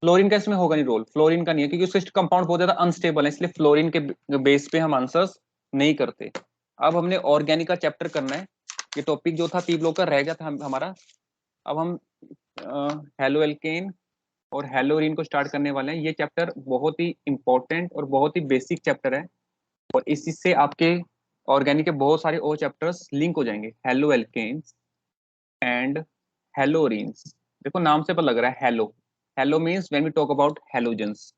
Fluorine का इसमें होगा नहीं रोल, फ्लोरीन का नहीं है, क्योंकि उसके कंपाउंड बहुत ज्यादा अनस्टेबल है, इसलिए फ्लोरीन के बेस पे हम आंसर्स नहीं करते। अब हमने ऑर्गेनिक का चैप्टर करना है। ये टॉपिक जो था पी ब्लॉक का रह गया था हमारा। अब हम हेलो एल्केन और हेलोरीन को स्टार्ट करने वाले हैं। ये चैप्टर बहुत ही इंपॉर्टेंट और बहुत ही बेसिक चैप्टर है, और इसी से आपके ऑर्गेनिक के बहुत सारे और चैप्टर्स लिंक हो जाएंगे। Halo alkanes and haloarenes. देखो नाम से पता लग रहा है halo. Halo means when we talk about halogens.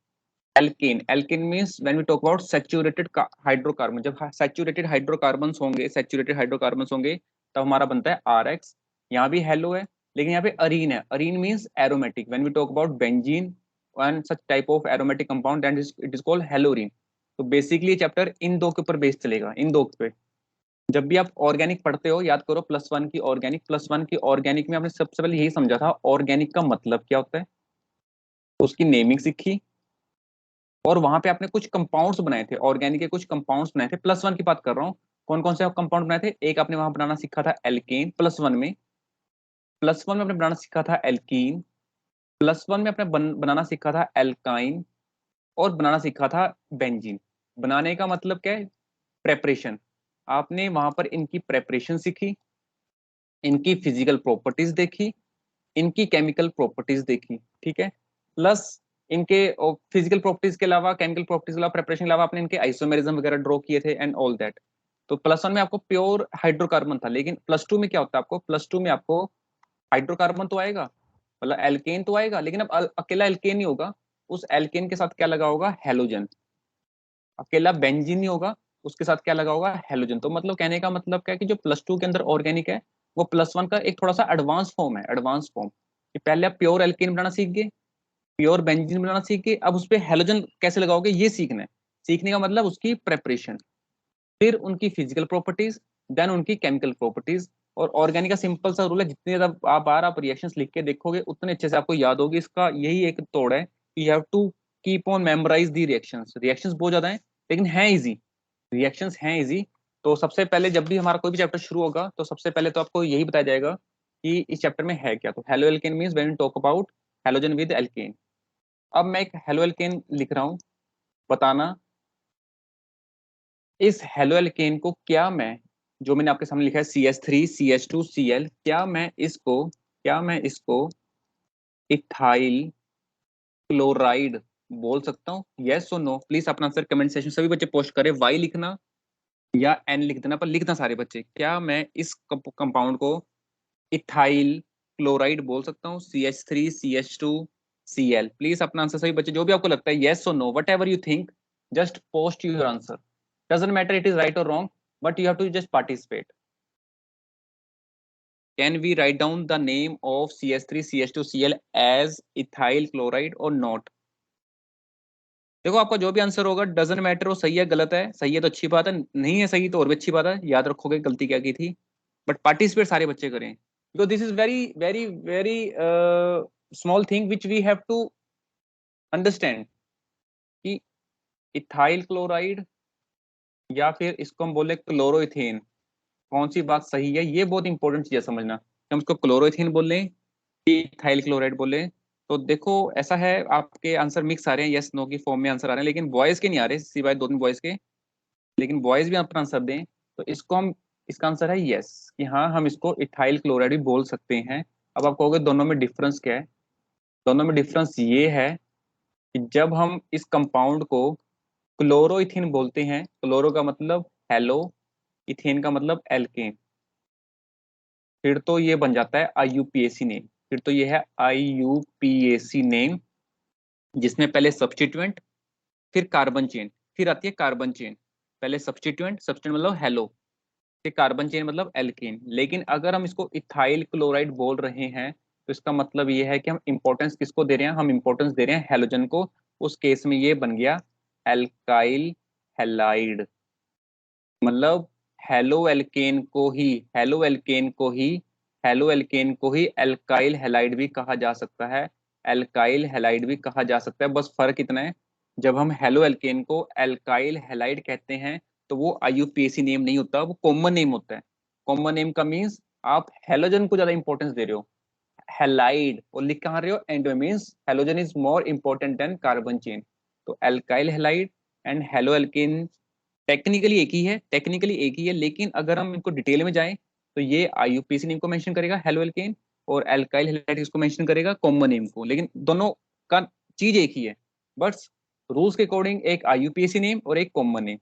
Alkane, alkane means when we talk about saturated hydrocarbon. जब सैचुरेटेड हाइड्रोकार्बन्स होंगे, सैचुरेटेड हाइड्रोकार्बन्स होंगे, तब हमारा बनता है आर एक्स। यहाँ भी हेलो है, लेकिन यहाँ पे अरीन है। Arene means aromatic. When we talk about benzene and such type of aromatic compound, that is it is called haloarene. तो बेसिकली ये चैप्टर इन दो के ऊपर बेस चलेगा, इन दो पे। जब भी आप ऑर्गेनिक पढ़ते हो, याद करो +1 की ऑर्गेनिक, +1 की ऑर्गेनिक में आपने सबसे पहले यही समझा था ऑर्गेनिक का मतलब क्या होता है, उसकी नेमिंग सीखी, और वहां पे आपने कुछ कंपाउंड्स बनाए थे, ऑर्गेनिक के कुछ कंपाउंड्स बनाए थे। +1 की बात कर रहा हूँ। कौन कौन से कंपाउंड बनाए थे? एक आपने वहां बनाना सीखा था एल्केन +1 में। +1 में आपने बनाना सीखा था एल्कीन। +1 में आपने बनाना सीखा था एल्काइन। और बनाना सीखा था बेंजीन। बनाने का मतलब क्या है? प्रेपरेशन। आपने वहां पर इनकी प्रेपरेशन सीखी, इनकी फिजिकल प्रॉपर्टीज देखी, इनकी केमिकल प्रॉपर्टीज देखी, ठीक है। प्लस इनके फिजिकल प्रॉपर्टीज के अलावा, केमिकल प्रॉपर्टीज के अलावा, प्रेपरेशन के अलावा आपने इनके आइसोमेरिज्म वगैरह ड्रॉ किए थे एंड ऑल दैट। तो +1 में आपको प्योर हाइड्रोकार्बन था, लेकिन +2 में क्या होता है? आपको +2 में आपको हाइड्रोकार्बन तो आएगा, मतलब एल्केन तो आएगा, लेकिन अब अकेला एल्केन नहीं होगा। उस एल्केन के साथ क्या लगा होगा? हेलोजन। अकेला बेंजीन नहीं होगा, उसके साथ क्या लगा होगा? हेलोजन। तो मतलब कहने का मतलब क्या है कि जो +2 के अंदर ऑर्गेनिक है, वो +1 का एक थोड़ा सा एडवांस फॉर्म है, एडवांस फॉर्म। कि पहले आप प्योर एल्केन बनाना सीख गए, प्योर बेंजीन बनाना सीख गए, अब उस पर हेलोजन कैसे लगाओगे ये सीखना है। सीखने का मतलब उसकी प्रेपरेशन, फिर उनकी फिजिकल प्रॉपर्टीज, देन उनकी केमिकल प्रॉपर्टीज। और ऑर्गेनिक का सिंपल सा रूल है, जितनी ज्यादा आप बार आप रिएक्शंस लिख के देखोगे, उतने अच्छे से आपको याद होगी। इसका यही एक तोड़ है कि you have to keep on memorize the reactions. Reactions बहुत ज्यादा हैं, लेकिन हैं इजी। रिएक्शंस हैं इजी। तो सबसे पहले जब भी हमारा कोई भी चैप्टर शुरू होगा, तो सबसे पहले तो आपको यही बताया जाएगा कि इस चैप्टर में है क्या। तो halo alkane means when we talk about halogen with alkane. अब मैं एक हेलो एल्केन लिख रहा हूँ, बताना इस हेलो एल्केन को क्या मैं, जो मैंने आपके सामने लिखा है CH3 CH2 Cl, क्या मैं इसको इथाइल क्लोराइड बोल सकता हूँ? यस और नो? प्लीज अपना आंसर कमेंट सेक्शन सभी बच्चे पोस्ट करें। वाई लिखना या एन लिख देना, पर लिखना सारे बच्चे। क्या मैं इस कंपाउंड को इथाइल क्लोराइड बोल सकता हूँ? CH3 CH2 Cl। प्लीज अपना आंसर सभी बच्चे, जो भी आपको लगता है, यस और no, whatever you think, just post your answer. Doesn't matter it is right और wrong, but you have to just participate. Can we write down the name of CH3 CH2 Cl as ethyl chloride और not? देखो आपका जो भी answer होगा, doesn't matter वो सही है गलत है। सही है तो अच्छी बात है, नहीं है सही तो और भी अच्छी बात है, याद रखोगे गलती क्या की थी। बट पार्टिसिपेट सारे बच्चे करें, because this is very very very small thing which we have to understand, कि इथाइल क्लोराइड या फिर इसको हम बोले क्लोरोइथेन, कौन सी बात सही है, ये बहुत इंपॉर्टेंट चीज है समझना। कि हम इसको क्लोरोइथेन बोल लें कि इथाइल क्लोराइड बोले। तो देखो ऐसा है, आपके आंसर मिक्स आ रहे हैं, यस नो की फॉर्म में आंसर आ रहे हैं, लेकिन बॉयज के नहीं आ रहे, सिवाय 2-3 बॉयज के। लेकिन बॉयज भी अपना आंसर दें, तो इसको हम, इसका आंसर है यस, कि हाँ हम इसको इथाइल क्लोराइड भी बोल सकते हैं। अब आप कहोगे दोनों में डिफरेंस क्या है? दोनों में डिफरेंस ये है कि जब हम इस कंपाउंड को क्लोरोइथिन बोलते हैं, क्लोरो का मतलब हेलो, इथेन का मतलब एल्केन, फिर तो ये बन जाता है IUPAC नेम। फिर तो ये है IUPAC नेम, जिसमें पहले सब्स्टिट्यूएंट, फिर कार्बन चेन, फिर आती है कार्बन चेन। पहले सब्स्टिट्यूएंट, सब्स्टिट्यूएंट मतलब हेलो, फिर कार्बन चेन मतलब एल्केन। लेकिन अगर हम इसको इथाइल क्लोराइड बोल रहे हैं, तो इसका मतलब ये है कि हम इंपॉर्टेंस किसको दे रहे हैं? हम इंपॉर्टेंस दे रहे हैं हेलोजन को। उस केस में ये बन गया एल्काइल हेलाइड। मतलब हेलो एल्केन को ही हेलो एल्केन को ही हेलो एल्केन को ही एल्काइल हेलाइड भी कहा जा सकता है। एल्काइल हेलाइड भी कहा जा सकता है, बस फर्क इतना है, जब हम हेलो एल्केन को एल्काइल हेलाइड कहते हैं, तो वो IUPAC नेम नहीं होता, वो कॉमन नेम होता है। कॉमन नेम का मीन्स आप हेलोजन को ज्यादा इंपॉर्टेंस दे रहे हो। हैलाइड, और लिख कहाँ रहे हो, and means halogen is more important than carbon chain. तो alkyl halide and halo alkane technically एक ही है, टेक्निकली एक ही है, लेकिन अगर हम इनको डिटेल में जाएं तो ये आईयूपीएसी नेम को मेंशन करेगा हेलो एल्केन, और एल्काइल हैलाइड इसको मेंशन करेगा कॉमन नेम को, लेकिन दोनों का चीज एक ही है, बस रूल्स के अकॉर्डिंग एक आईयूपीएसी नेम और एक कॉमन नेम।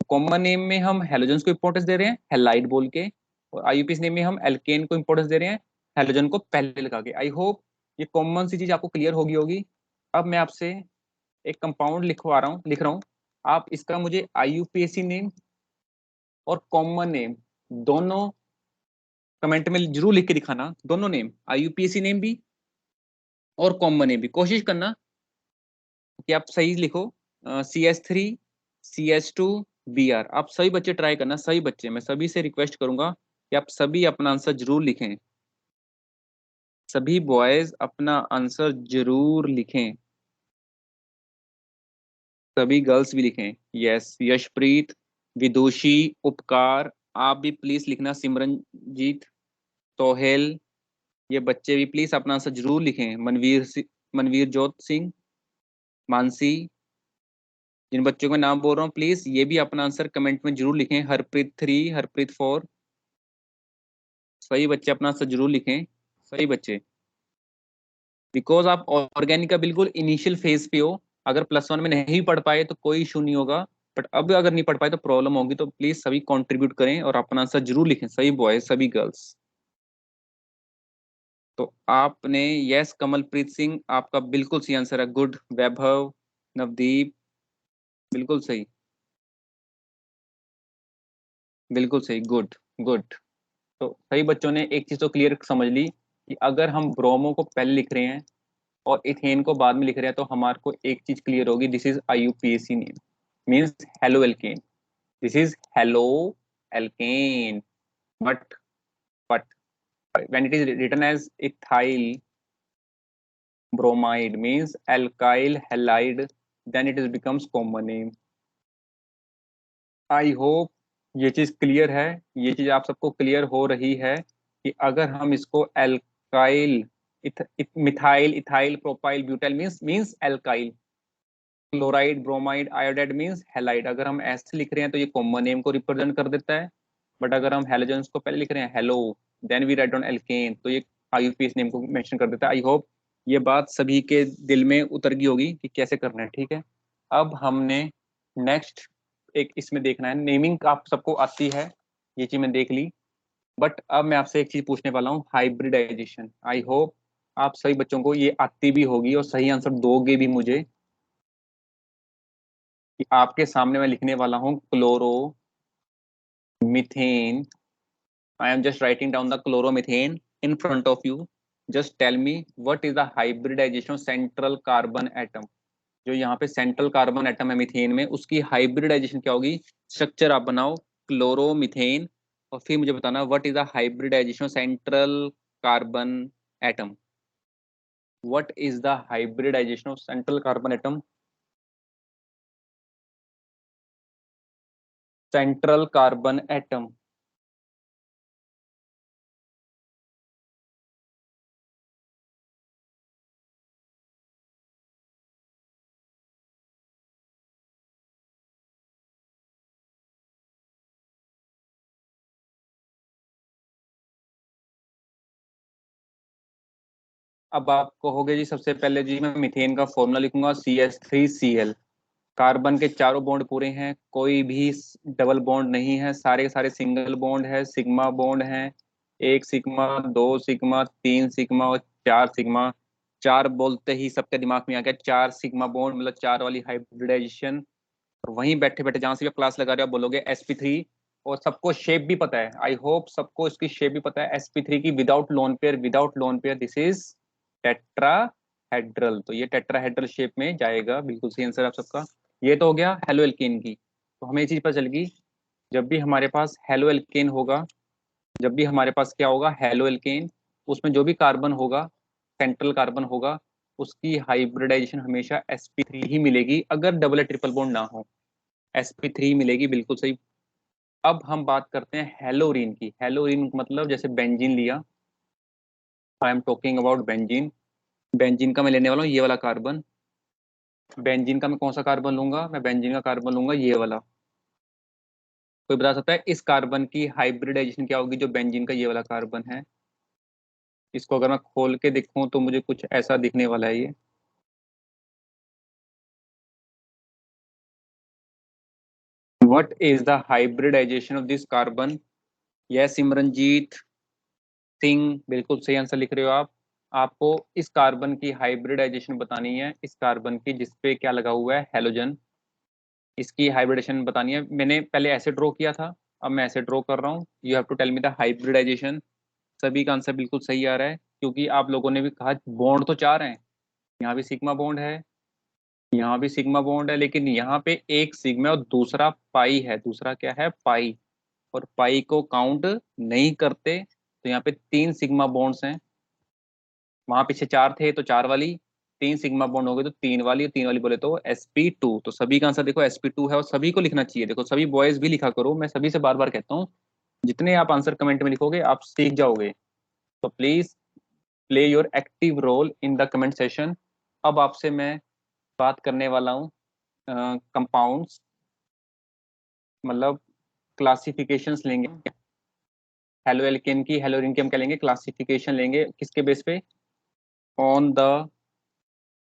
कॉमन नेम में हम हेलोजन को इंपॉर्टेंस दे रहे हैं हेलाइड बोल के, और आईयूपीएसी नेम में हम एल्केन को इंपॉर्टेंस दे रहे हैं हेलोजन को पहले लगा के। आई होप ये कॉमन सी चीज आपको क्लियर होगी। अब मैं आपसे एक कंपाउंड लिख रहा हूँ, आप इसका मुझे आईयूपीएसी नेम और कॉमन नेम दोनों कमेंट में जरूर लिख के दिखाना, दोनों नेम, आईयूपीएसी नेम भी और कॉमन नेम भी। कोशिश करना कि आप सही लिखो, CH3 CH2 Br। आप सभी बच्चे ट्राई करना, सभी बच्चे, मैं सभी से रिक्वेस्ट करूंगा कि आप सभी अपना आंसर जरूर लिखें, सभी बॉयज अपना आंसर जरूर लिखें, सभी गर्ल्स भी लिखें। यस, यशप्रीत, विदुषी, उपकार, आप भी प्लीज लिखना, सिमरनजीत, सोहेल, ये बच्चे भी प्लीज अपना आंसर जरूर लिखें। मनवीर जोत सिंह, मानसी, जिन बच्चों का नाम बोल रहा हूँ प्लीज ये भी अपना आंसर कमेंट में जरूर लिखें। हरप्रीत 3, हरप्रीत 4, सही बच्चे अपना आंसर जरूर लिखें, सही बच्चे, बिकॉज आप ऑर्गेनिक का बिल्कुल इनिशियल फेज पे हो। अगर +1 में नहीं पढ़ पाए तो कोई इशू नहीं होगा, बट अब अगर नहीं पढ़ पाए तो प्रॉब्लम होगी, तो प्लीज सभी कंट्रीब्यूट करें और अपना आंसर जरूर लिखें, सभी बॉयज सभी गर्ल्स। तो आपने, यस कमलप्रीत सिंह, आपका बिल्कुल सही आंसर है, गुड। वैभव, नवदीप, बिल्कुल सही, बिल्कुल सही, गुड गुड। तो सही बच्चों ने एक चीज तो क्लियर समझ ली कि अगर हम ब्रोमो को पहले लिख रहे हैं और इथेन को बाद में लिख रहे हैं तो हमारे को एक चीज क्लियर होगी, this is IUPAC name, means halo alkane, this is halo alkane. But but when it is written as ethyl bromide means alkyl halide, then it is becomes common name। I hope ये चीज clear है, ये चीज आप सबको clear हो रही है कि अगर हम इसको alkyl methyl ethyl propyl butyl means alkyl, chloride bromide iodide means halide, अगर हम ऐसे लिख रहे हैं तो ये कॉमन नेम को रिप्रेजेंट कर देता है। बट अगर हम हेलोजेंस को पहले लिख रहे हैं halo, then we write down alkane, तो ये आईयूपीएस नेम को मेंशन कर देता है। आई होप ये बात सभी के दिल में उतर गई होगी कि कैसे करना है, ठीक है। अब हमने नेक्स्ट एक इसमें देखना है, नेमिंग आप सबको आती है, ये चीज मैं देख ली, बट अब मैं आपसे एक चीज पूछने वाला हूँ, हाइब्रिडाइजेशन। आई होप आप सभी बच्चों को ये आती भी होगी और सही आंसर दोगे भी मुझे, कि आपके सामने मैं लिखने वाला हूँ chloro methane. I am just writing down the chloromethane in front of you. Just tell me what is the hybridization of central carbon atom। जो यहाँ पे सेंट्रल कार्बन एटम है मीथेन में, उसकी हाइब्रिडाइजेशन क्या होगी। स्ट्रक्चर आप बनाओ क्लोरोमीथेन, और फिर मुझे बताना what is the hybridization of central carbon atom. What is the hybridization of central carbon atom, central carbon atom. अब आप कहोगे जी सबसे पहले जी मैं मीथेन का फॉर्मूला लिखूंगा CH3Cl, कार्बन के चारों बॉन्ड पूरे हैं, कोई भी डबल बॉन्ड नहीं है, सारे के सारे सिंगल बॉन्ड है, सिग्मा बॉन्ड है, 1 सिग्मा, 2 सिग्मा, 3 सिग्मा और 4 सिग्मा। चार बोलते ही सबके दिमाग में आ गया 4 सिग्मा बॉन्ड, मतलब चार वाली हाइब्रिडाइजेशन। और वहीं बैठे बैठे जहां से भी क्लास लगा रहे हो बोलोगे sp3, और सबको शेप भी पता है, आई होप सबको इसकी शेप भी पता है sp3 की, without lone pair, without lone pair this is tetrahedral, तो ये टेट्राहेड्रल शेप में जाएगा, बिल्कुल सही आंसर आप सबका। ये तो हो गया हेलो एल्केन की। तो हमें ये चीज पता चल गई, जब भी हमारे पास हेलो एल्केन होगा, जब भी हमारे पास क्या होगा हेलो एल्केन, उसमें जो भी कार्बन होगा, सेंट्रल कार्बन होगा, उसकी हाइब्रिडाइजेशन हमेशा sp3 ही मिलेगी, अगर डबल या ट्रिपल बॉन्ड ना हो, sp3 मिलेगी, बिल्कुल सही। अब हम बात करते हैं हेलोरीन की। हेलोरीन मतलब जैसे बेंजीन लिया, I am talking about benzene. Benzene का मैं लेने वाला हूँ ये वाला कार्बन। बेंजीन का मैं कौन सा कार्बन लूंगा? मैं बेंजीन का कार्बन लूंगा ये वाला। कोई बता सकता है इस कार्बन की हाइब्रिडाइजेशन क्या होगी जो बेंजीन का ये वाला कार्बन है? इसको अगर मैं खोल के देखूं तो मुझे कुछ ऐसा दिखने वाला है ये। What is the hybridization of this carbon? Yes Simranjeet Singh, बिल्कुल सही आंसर लिख रहे हो आप। आपको इस कार्बन की हाइब्रिडाइजेशन बतानी है, इस कार्बन की जिसपे क्या लगा हुआ है, हेलोजन। इसकी हाइब्रिडाइजेशन बतानी है। मैंने पहले ऐसे ड्रॉ किया था, अब मैं ऐसे ड्रॉ कर रहा हूँ। You have to tell me the hybridization. सभी का आंसर बिल्कुल सही आ रहा है, क्योंकि आप लोगों ने भी कहा बॉन्ड तो चार हैं। यहाँ भी सिग्मा बॉन्ड है, यहाँ भी सिग्मा बॉन्ड है, लेकिन यहाँ पे एक सिग्मा और दूसरा पाई है। दूसरा क्या है? पाई। और पाई को काउंट नहीं करते, तो यहाँ पे तीन सिग्मा बॉन्ड्स हैं। वहां पीछे चार थे तो चार वाली, तीन सिग्मा बॉन्ड हो गए तो तीन वाली, और तीन वाली बोले तो sp2। तो सभी का आंसर देखो sp2 है, और सभी को लिखना चाहिए। देखो सभी बॉयज भी लिखा करो, मैं सभी से बार बार कहता हूँ, जितने आप आंसर कमेंट में लिखोगे आप सीख जाओगे। तो please play your active role in the comment session. अब आपसे मैं बात करने वाला हूँ कंपाउंड्स, मतलब क्लासिफिकेशंस लेंगे। हेलो एल्केन की, हेलो रिन की हम क्या लेंगे? क्लासिफिकेशन लेंगे। किसके बेस पे? On the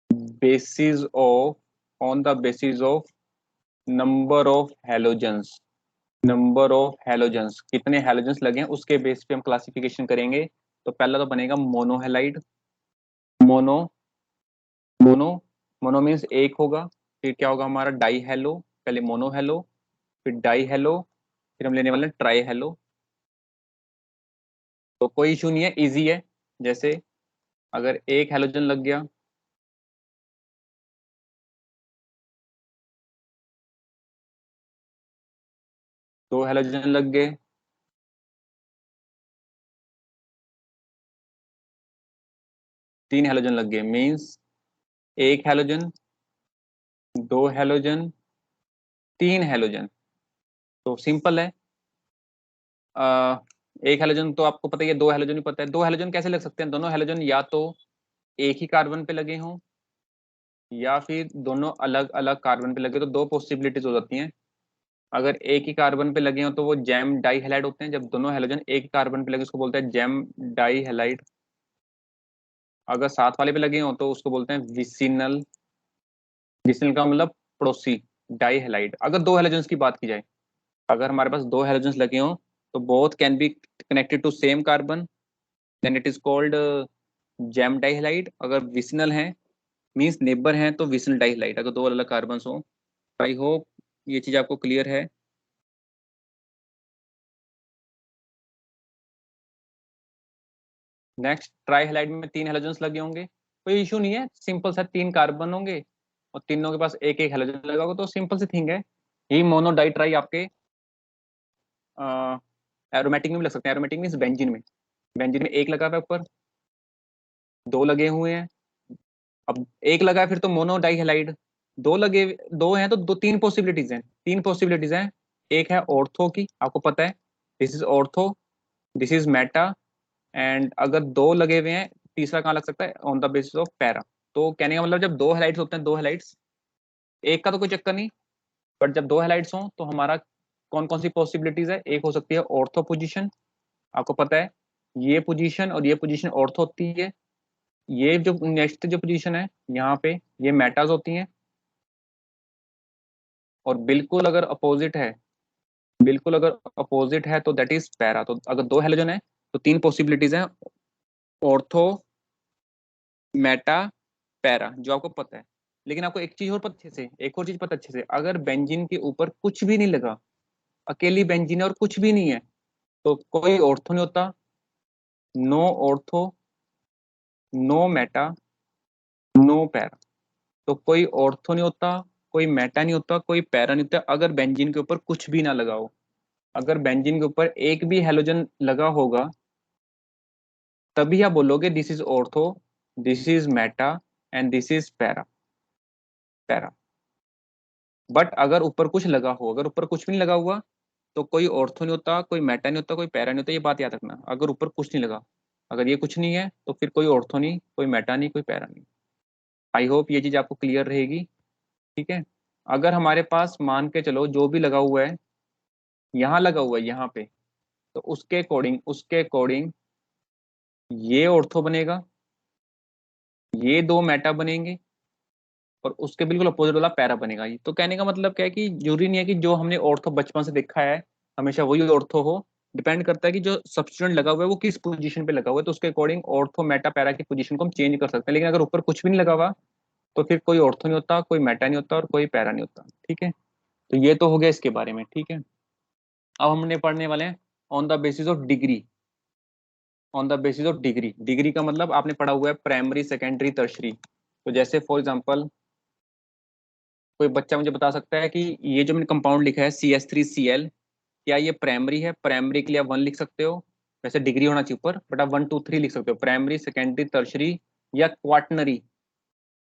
basis of, on the basis of number of halogens. Number of halogens, कितने हैलोजेंस लगे हैं उसके बेस पे हम क्लासिफिकेशन करेंगे। तो पहला तो बनेगा मोनोहेलाइड। मोनो, मोनो, मोनो मीन्स एक होगा। फिर क्या होगा हमारा? Die hello. पहले मोनो हेलो, फिर डाई हेलो, फिर हम लेने वाले हैं ट्राई हेलो। तो कोई इशू नहीं है, इजी है। जैसे अगर एक हैलोजन लग गया, दो हैलोजन लग गए, तीन हैलोजन लग गए, मीन्स एक हैलोजन, दो हैलोजन, तीन हैलोजन। तो सिंपल है। आ, एक हैलोजन तो आपको पता ही है, दो हैलोजन भी पता है। दो हैलोजन कैसे लग सकते हैं? दोनों हैलोजन या तो एक ही कार्बन पे लगे हों, या फिर दोनों अलग अलग कार्बन पे लगे। तो दो पॉसिबिलिटीज हो जाती हैं। अगर एक ही कार्बन पे लगे हों तो वो जैम डाई हैलाइड होते हैं। जब दोनों हैलोजन एक ही कार्बन पे लगे उसको बोलते हैं जैम डाई हैलाइड। अगर साथ वाले पे लगे हों तो उसको बोलते हैं विसिनल। विसिनल का मतलब पड़ोसी, डाई हैलाइड। अगर दो हैलोजन्स की बात की जाए, अगर हमारे पास दो हैलोजन्स लगे हों तो both can be connected to same carbon, then it is called gem dihalide. अगर विसिनल है मींस नेबर हैं तो विसिनल डाइहलाइड, अगर दो अलग अलग कार्बन हो। आई होप ये चीज आपको क्लियर है। नेक्स्ट, ट्राइहलाइड में तीन हैलोजन्स लगे होंगे, कोई इशू नहीं है, सिंपल सा तीन कार्बन होंगे और तीनों के पास एक एक हैलोजन लगा होगा, तो सिंपल सी थिंग है। यही मोनो डाई ट्राई आपके एरोमेटिक में भी लग सकते हैं। एरोमेटिक मीन्स बेंजीन में। बेंजीन में एक लगा हुआ है ऊपर, दो लगे हुए हैं। अब एक लगा है फिर तो मोनो डाइहैलाइड। दो लगे, दो हैं तो दो, तीन पॉसिबिलिटीज हैं, तीन पॉसिबिलिटीज हैं। एक है ऑर्थो की, आपको पता है, this is ortho, this is Meta. And अगर दो लगे हुए हैं, तीसरा कहाँ लग सकता है? On the basis of para. तो कहने का मतलब जब दो हेलाइट्स होते हैं, दो हेलाइट्स, एक का तो कोई चक्कर नहीं, बट जब दो हेलाइट्स हों तो हमारा कौन कौन सी पॉसिबिलिटीज है? एक हो सकती है ऑर्थो पोजीशन, आपको पता है, ये पोजीशन और ये पोजीशन ऑर्थो होती है। ये जो नेक्स्ट जो पोजीशन है यहाँ पे, ये मेटाज होती हैं। और बिल्कुल अगर अपोजिट है, बिल्कुल अगर अपोजिट है तो दैट इज पैरा। तो अगर दो हेलोजन है तो तीन पॉसिबिलिटीज हैं, ऑर्थो, मेटा, पैरा, जो आपको पता है। लेकिन आपको एक चीज और पता अच्छे से, एक और चीज पता अच्छे से, अगर बेंजीन के ऊपर कुछ भी नहीं लगा, अकेली बेंजीन है और कुछ भी नहीं है, तो कोई ऑर्थो नहीं होता, no ortho, no meta, no para. तो कोई ऑर्थो नहीं होता, कोई मेटा नहीं होता, कोई पैरा नहीं होता, अगर बेंजीन के ऊपर कुछ भी ना लगा हो। अगर बेंजीन के ऊपर एक भी हैलोजन लगा होगा तभी आप बोलोगे this is ortho, this is Meta and this is para. Para. But अगर ऊपर कुछ लगा हो, अगर ऊपर कुछ भी नहीं लगा हुआ तो कोई ऑर्थो नहीं होता, कोई मेटा नहीं होता, कोई पैरा नहीं होता। ये बात याद रखना, अगर ऊपर कुछ नहीं लगा। अगर ये कुछ नहीं है तो फिर कोई ऑर्थो नहीं, कोई मेटा नहीं, कोई पैरा नहीं। आई होप ये चीज आपको क्लियर रहेगी। ठीक है। अगर हमारे पास मान के चलो जो भी लगा हुआ है, यहाँ लगा हुआ है यहाँ पे, तो उसके अकॉर्डिंग ये ऑर्थो बनेगा, ये दो मेटा बनेंगे, और उसके बिल्कुल अपोजिट वाला पैरा बनेगा। तो कहने का मतलब क्या है कि जरूरी नहीं है कि जो हमने ऑर्थो बचपन से देखा है हमेशा वही ऑर्थो हो। डिपेंड करता है कि जो सब्स्टिट्यूएंट लगा हुआ है वो किस पोजीशन पे लगा हुआ है, तो उसके अकॉर्डिंग ऑर्थो मेटा पैरा की पोजीशन को हम चेंज कर सकते हैं। लेकिन अगर ऊपर कुछ भी नहीं लगा हुआ तो फिर कोई ऑर्थो नहीं होता, कोई मेटा नहीं होता और कोई पैरा नहीं होता। ठीक है। तो ये तो हो गया इसके बारे में। ठीक है। अब हमने पढ़ने वाले हैं on the basis of degree. On the basis of degree, degree का मतलब आपने पढ़ा हुआ है प्राइमरी, सेकेंडरी, टर्शरी। तो जैसे फॉर एग्जांपल कोई बच्चा मुझे बता सकता है कि ये जो मैंने कंपाउंड लिखा है CH3Cl, क्या ये प्राइमरी है? प्राइमरी के लिए आप 1 लिख सकते हो, वैसे डिग्री होना चाहिए ऊपर, बट आप 1 2 3 लिख सकते हो, प्राइमरी, सेकेंडरी, टर्शरी या क्वाटनरी।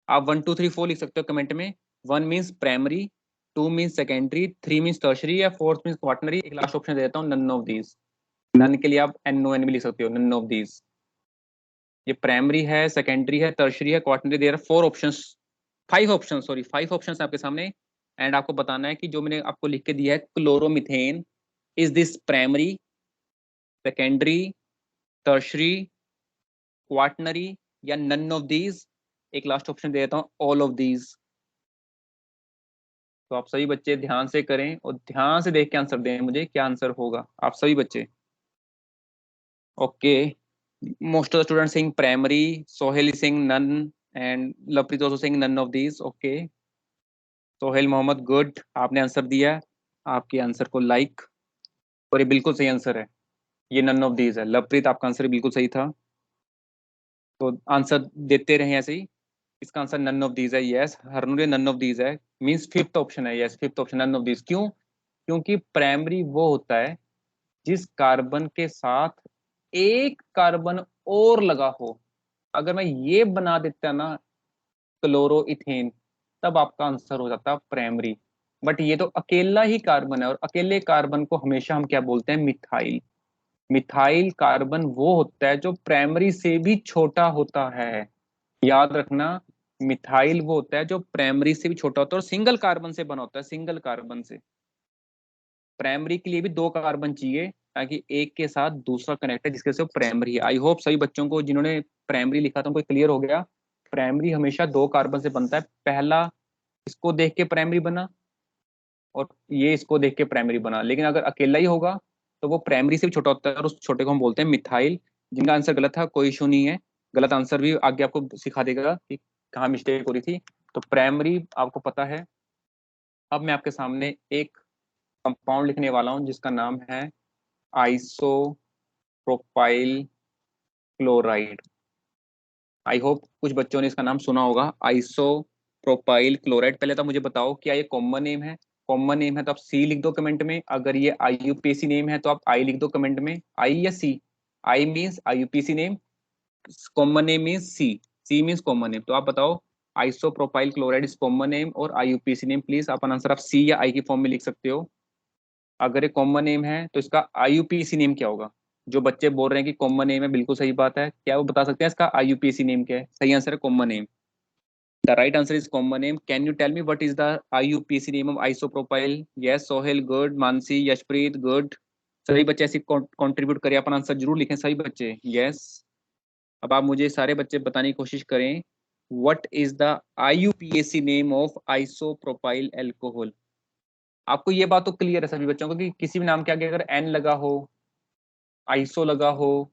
आप 1 2 3 4 लिख सकते हो कमेंट में। 1 means primary, 2 means secondary, 3 means tertiary या 4 मीन्स क्वाटनरी। एक लास्ट ऑप्शन दे देता हूँ, नन ऑफ दीज। नन के लिए आप NON भी लिख सकते हो, नन ऑफ दीज। ये प्राइमरी है, सेकेंडरी है, टर्शरी है, quaternary. There are 4 options, 5 option, sorry 5 options आपके सामने। एंड आपको बताना है कि जो मैंने आपको लिख के दिया है chloromethane, is this primary, secondary, tertiary, quaternary या नन ऑफ दीज। एक लास्ट ऑप्शन दे देता हूँ, ऑल ऑफ दीज। तो आप सभी बच्चे ध्यान से करें और ध्यान से देख के आंसर दें मुझे, क्या आंसर होगा आप सभी बच्चे। Okay, most of the student sing primary, Sohail sing none, and Lovepreet also sing none of these. Okay, Sohail Mohammad good, आपने आंसर दिया। आपके आंसर को लाइक, और ये बिल्कुल सही आंसर है, ये नन ऑफ दीज है। लवप्रीत आपका आंसर बिल्कुल सही था, तो आंसर देते रहे ऐसे ही। इसका आंसर नन ऑफ दीज है। Yes Harnoor, none of these है, मींस फिफ्थ ऑप्शन है। Yes fifth option, none of these. क्यों? क्योंकि प्राइमरी वो होता है जिस कार्बन के साथ एक कार्बन और लगा हो। अगर मैं ये बना देता ना क्लोरोइथेन, तब आपका आंसर हो जाता प्राइमरी। बट ये तो अकेला ही कार्बन है, और अकेले कार्बन को हमेशा हम क्या बोलते हैं? मिथाइल। मिथाइल कार्बन वो होता है जो प्राइमरी से भी छोटा होता है। याद रखना, मिथाइल वो होता है जो प्राइमरी से भी छोटा होता है और सिंगल कार्बन से बना होता है, सिंगल कार्बन से। प्राइमरी के लिए भी 2 कार्बन चाहिए, ताकि एक के साथ दूसरा कनेक्ट है जिसके से प्राइमरी है। आई होप सभी बच्चों को जिन्होंने प्राइमरी लिखा था उनको क्लियर हो गया। प्राइमरी हमेशा 2 कार्बन से बनता है। पहला इसको देख के प्राइमरी बना, और ये इसको देख के प्राइमरी बना। लेकिन अगर अकेला ही होगा तो वो प्राइमरी से भी छोटा होता है, और उस छोटे को हम बोलते हैं मिथाइल। जिनका आंसर गलत था कोई इशू नहीं है, गलत आंसर भी आगे आपको सिखा देगा कि कहाँ मिस्टेक हो रही थी। तो प्राइमरी आपको पता है। अब मैं आपके सामने एक कंपाउंड लिखने वाला हूँ जिसका नाम है आइसोप्रोपाइल क्लोराइड। आई होप कुछ बच्चों ने इसका नाम सुना होगा, आइसोप्रोपाइल क्लोराइड। पहले तो मुझे बताओ क्या ये कॉमन नेम है? कॉमन नेम है तो आप सी लिख दो कमेंट में। अगर ये IUPAC नेम है तो आप आई लिख दो कमेंट में, आई या C. I means IUPAC name, common name means C. C means common name. तो आप बताओ, isopropyl chloride is common name और IUPAC नेम। प्लीज अपन आंसर आप सी या आई की फॉर्म में लिख सकते हो। अगर ये कॉमन नेम है तो इसका IUPAC नेम क्या होगा? जो बच्चे बोल रहे हैं कि कॉमन नेम है, बिल्कुल सही बात है, क्या वो बता सकते हैं इसका IUPAC नेम क्या है? सही आंसर है common name. The right answer is common name. Can you tell me what is the IUPAC name of isopropyl? Yes Sohail good, Mansi, Yashpreet good. सभी बच्चे ऐसे कंट्रीब्यूट करें, अपना आंसर जरूर लिखें सभी बच्चे। यस, अब आप मुझे सारे बच्चे बताने की कोशिश करें, what is the IUPAC name of isopropyl alcohol. आपको ये बात तो क्लियर है सभी बच्चों को कि किसी भी नाम के आगे अगर एन लगा हो, आइसो लगा हो,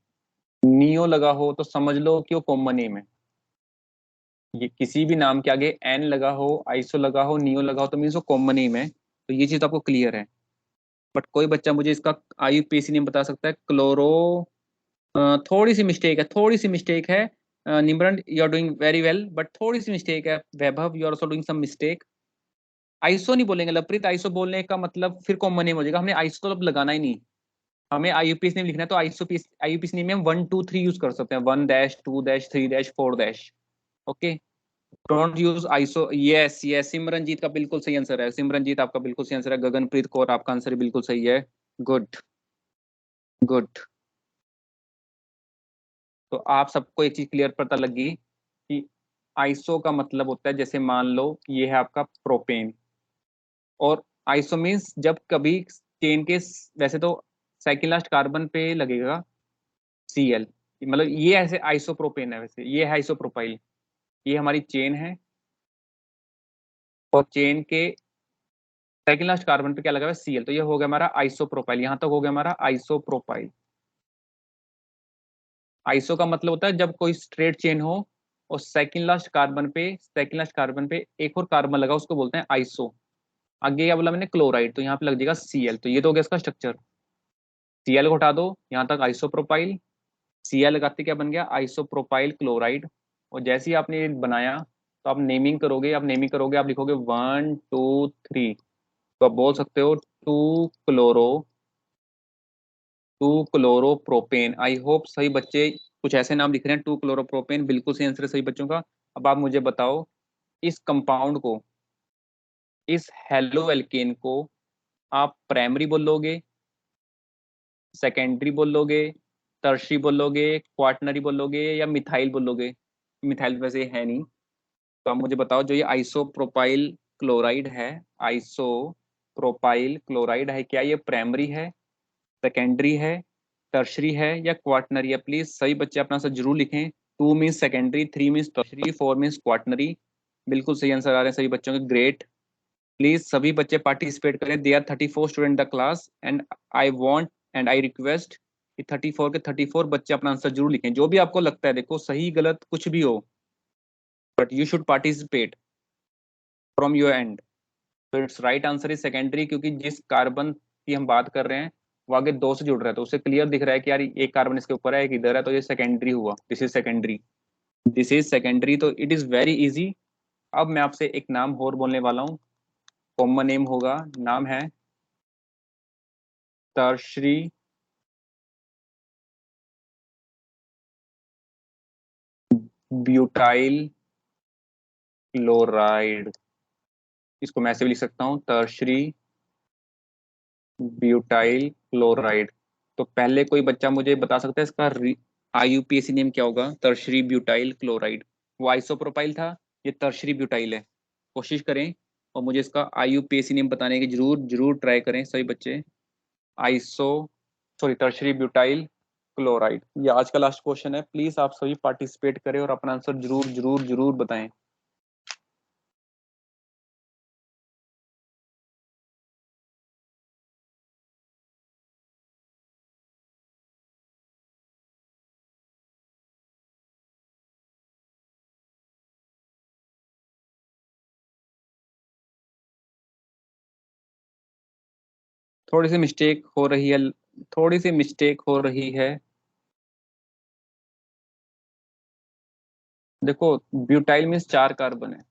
नियो लगा हो, तो समझ लो कि वो कॉमन नेम है। ये किसी भी नाम के आगे एन लगा हो, आइसो लगा हो, नियो लगा हो, तो मीन्स वो कॉमन नेम है। तो ये चीज आपको क्लियर है। बट कोई बच्चा मुझे इसका IUPAC नेम बता सकता है? क्लोरो, थोड़ी सी मिस्टेक है, थोड़ी सी मिस्टेक है। Nimran you are doing very well, but थोड़ी सी मिस्टेक है। Vaibhav you are also doing some mistake. Iso नहीं बोलेंगे लवप्रीत, आइसो बोलने का मतलब फिर कॉमन नेम हो जाएगा। हमने आइसो तो अब लगाना ही नहीं, हमें IUPAC नेम लिखना है। तो IUPAC नेम में हम 1 2 3 यूज कर सकते हैं, 1-2-3-4। Okay, don't use iso. Yes yes, Simranjeet का बिल्कुल सही आंसर है। सिमरनजीत आपका बिल्कुल सही आंसर है। गगनप्रीत कौर आपका आंसर बिल्कुल सही है। Good good. तो आप सबको एक चीज क्लियर पता लगी कि आइसो का मतलब होता है, जैसे मान लो ये है आपका प्रोपेन, और आइसो मीन्स जब कभी चेन के वैसे तो सेकंड लास्ट कार्बन पे लगेगा Cl, मतलब ये ऐसे आइसोप्रोपेन है, वैसे ये है आइसोप्रोपाइल। ये हमारी चेन है, और चेन के सेकंड लास्ट कार्बन पे क्या लगा हुआ है Cl, तो ये हो गया हमारा आइसोप्रोपाइल। यहां तक हो गया हमारा आइसोप्रोपाइल। आइसो का मतलब होता है जब कोई स्ट्रेट चेन हो और सेकंड लास्ट कार्बन पे एक और कार्बन लगा, उसको बोलते हैं आइसो। आगे क्या बोला मैंने, क्लोराइड, तो यहाँ पे लग जाएगा Cl। तो ये तो हो गया इसका स्ट्रक्चर। Cl को हटा दो, यहाँ तक आइसोप्रोपाइल। Cl लगाते क्या बन गया, आइसोप्रोपाइल क्लोराइड। और जैसे ही आपने ये बनाया, तो आप नेमिंग करोगे, आप लिखोगे 1 2 3। तो आप बोल सकते हो टू क्लोरोप्रोपेन। आई होप सही बच्चे कुछ ऐसे नाम लिख रहे हैं, टू क्लोरोप्रोपेन बिल्कुल सही आंसर है सही बच्चों का। अब आप मुझे बताओ, इस कंपाउंड को, इस हेलो एल्केन को आप प्राइमरी बोलोगे, सेकेंडरी बोलोगे, टर्शरी बोलोगे, क्वाटनरी बोलोगे, या मिथाइल बोलोगे? मिथाइल वैसे है नहीं। तो आप मुझे बताओ, जो ये आइसोप्रोपाइल क्लोराइड है, आइसोप्रोपाइल क्लोराइड है, क्या ये प्राइमरी है, सेकेंडरी है, टर्शरी है, या क्वाटनरी है? प्लीज सही बच्चे अपना आंसर जरूर लिखें। 2 means secondary, 3 means tertiary, 4 means quaternary. बिल्कुल सही आंसर आ रहे हैं सभी बच्चों के, ग्रेट। प्लीज सभी बच्चे पार्टिसिपेट करें। They are 34 student the class, and I want and I request कि 34 के 34 बच्चे अपना आंसर जरूर लिखें। जो भी आपको लगता है, देखो सही गलत कुछ भी हो, but you should participate from your end. तो it's right answer is secondary, क्योंकि जिस कार्बन की हम बात कर रहे हैं वो आगे 2 से जुड़ रहा है, तो उसे क्लियर दिख रहा है कि यार एक कार्बन इसके ऊपर है, एक इधर है, तो ये सेकेंडरी हुआ। This is secondary, this is secondary. तो इट इज वेरी इजी। अब मैं आपसे एक नाम और बोलने वाला हूँ, कॉमन नेम होगा, नाम है टर्शरी ब्यूटाइल क्लोराइड। इसको मैं ऐसे भी लिख सकता हूँ, टर्शरी ब्यूटाइल क्लोराइड। तो पहले कोई बच्चा मुझे बता सकता है इसका IUPAC नेम क्या होगा? Tertiary butyl chloride. वो आइसोप्रोपाइल था, ये टर्शरी ब्यूटाइल है। कोशिश करें और मुझे इसका IUPAC नेम बताने की जरूर जरूर ट्राई करें सभी बच्चे। Iso sorry tertiary butyl chloride, ये आज का लास्ट क्वेश्चन है। प्लीज आप सभी पार्टिसिपेट करें और अपना आंसर जरूर जरूर जरूर बताएं। थोड़ी सी मिस्टेक हो रही है, थोड़ी सी मिस्टेक हो रही है। देखो, ब्यूटाइल मीन्स 4 कार्बन है,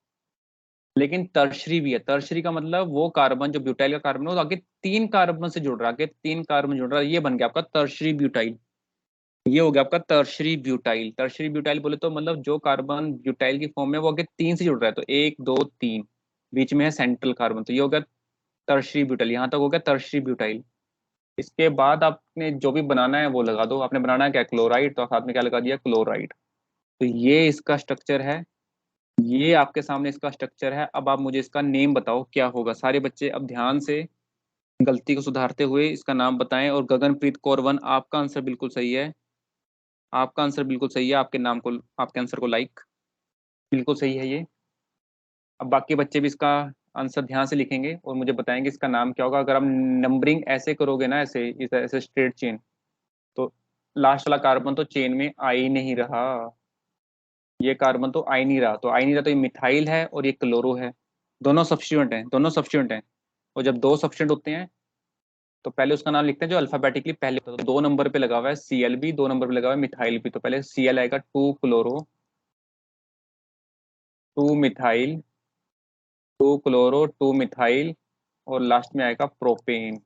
लेकिन टर्शरी भी है। टर्शरी का मतलब वो कार्बन जो ब्यूटाइल का कार्बन है, वो आगे 3 कार्बन से जुड़ रहा है, आगे 3 कार्बन जुड़ रहा है, ये बन गया आपका टर्शरी ब्यूटाइल। ये हो गया आपका टर्शरी ब्यूटाइल। टर्शरी ब्यूटाइल बोले तो मतलब जो कार्बन ब्यूटाइल की फॉर्म में वो आगे 3 से जुड़ रहा है, तो 1 2 3, बीच में है सेंट्रल कार्बन, तो ये हो गया टर्शरी ब्यूटाइल। यहाँ तक हो गया टर्शरी ब्यूटाइल। इसके बाद आपने जो भी बनाना है वो लगा दो। आपने बनाना है क्या, क्लोराइड, तो साथ में क्या लगा दिया, क्लोराइड। तो ये इसका स्ट्रक्चर है, ये आपके सामने इसका स्ट्रक्चर है। अब आप मुझे इसका नेम बताओ क्या होगा। सारे बच्चे अब ध्यान से गलती को सुधारते हुए इसका नाम बताएं। और गगनप्रीत कौर 1, आपका आंसर बिल्कुल सही है, आपका आंसर बिल्कुल सही है। आपके नाम को, आपके आंसर को लाइक, बिल्कुल सही है ये। अब बाकी बच्चे भी इसका आंसर ध्यान से लिखेंगे और मुझे बताएंगे इसका नाम क्या होगा। अगर आप नंबरिंग ऐसे करोगे ना, ऐसे ऐसे स्ट्रेट चेन, तो लास्ट वाला कार्बन तो चेन में आ ही नहीं रहा। ये कार्बन तो आ ही नहीं रहा, तो आ ही नहीं रहा, तो ये मिथाइल है और ये क्लोरो है। दोनों सब्स्टिट्यूएंट हैं, दोनों सब्स्टिट्यूएंट हैं। और जब 2 सब्स्टिट्यूएंट होते हैं, तो पहले उसका नाम लिखते हैं जो अल्फाबेटिकली पहले होता है। तो 2 नंबर पे लगा हुआ है Cl भी, 2 नंबर पे लगा हुआ है मिथाइल भी। तो पहले Cl आएगा, 2 क्लोरो, 2 मिथाइल, 2 क्लोरो, 2 मिथाइल, और लास्ट में आएगा प्रोपेन।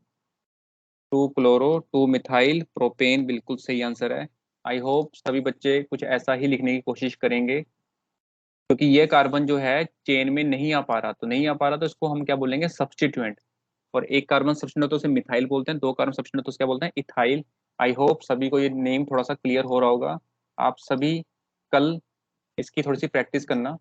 2 क्लोरो, 2 मिथाइल, प्रोपेन, बिल्कुल सही आंसर है। आई होप सभी बच्चे कुछ ऐसा ही लिखने की कोशिश करेंगे, क्योंकि ये कार्बन जो है चेन में नहीं आ पा रहा, तो नहीं आ पा रहा, तो इसको हम क्या बोलेंगे, सब्स्टिट्यूएंट। और एक कार्बन सब्स्टिट्यूएंट तो उसे मिथाइल बोलते हैं, 2 कार्बन सब्स्टिट्यूएंट तो उसे क्या बोलते हैं, इथाइल। आई होप सभी को ये नेम थोड़ा सा क्लियर हो रहा होगा। आप सभी कल इसकी थोड़ी सी प्रैक्टिस करना।